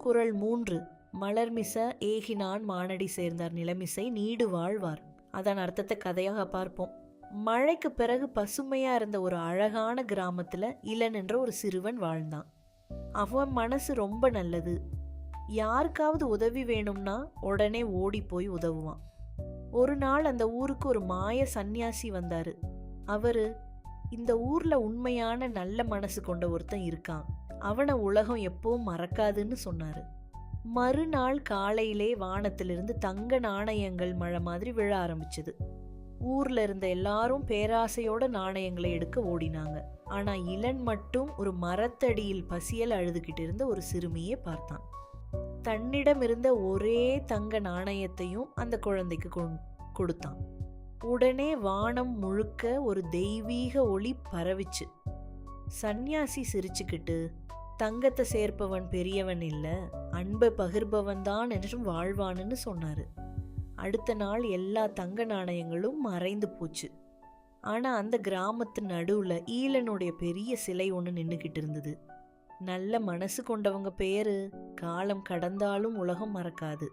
குறள் 3. மலர்மிச ஏகினான் மானடி சேர்ந்தார் நிலமிசை நீடு வாழ்வார். அதன் அர்த்தத்தை கதையாக பார்ப்போம். மழைக்கு பிறகு பசுமையா இருந்த ஒரு அழகான கிராமத்துல இளன் என்ற ஒரு சிறுவன் வாழ்ந்தான். அவன் மனசு ரொம்ப நல்லது. யாருக்காவது உதவி வேணும்னா உடனே ஓடி போய் உதவுவான். ஒரு நாள் அந்த ஊருக்கு ஒரு மாய சந்நியாசி வந்தாரு. அவரு, இந்த ஊர்ல உண்மையான நல்ல மனசு கொண்ட ஒருத்தன் இருக்கான், அவனை உலகம் எப்பவும் மறக்காதுன்னு சொன்னாரு. மறுநாள் காலையிலே வானத்திலிருந்து தங்க நாணயங்கள் மழை மாதிரி விழ ஆரம்பிச்சது. ஊர்ல இருந்த எல்லாரும் பேராசையோட நாணயங்களை எடுக்க ஓடினாங்க. ஆனா இளன் மட்டும் ஒரு மரத்தடியில் பசியல் அழுதுகிட்டு இருந்த ஒரு சிறுமியை பார்த்தான். தன்னிடம் இருந்த ஒரே தங்க நாணயத்தையும் அந்த குழந்தைக்கு கொடுத்தான். உடனே வானம் முழுக்க ஒரு தெய்வீக ஒளி பரவிச்சு. சந்நியாசி சிரிச்சுக்கிட்டு, தங்கத்தை சேர்ப்பவன் பெரியவன் இல்ல, அன்பை பகிர்பவன் தான் என்றும் வாழ்வான்னு சொன்னாரு. அடுத்த நாள் எல்லா தங்க நாணயங்களும் மறைந்து போச்சு. ஆனா அந்த கிராமத்து நடுவுல ஈலனுடைய பெரிய சிலை ஒன்று நின்னுகிட்டு இருந்தது. நல்ல மனசு கொண்டவங்க பேரு காலம் கடந்தாலும் உலகம் மறக்காது.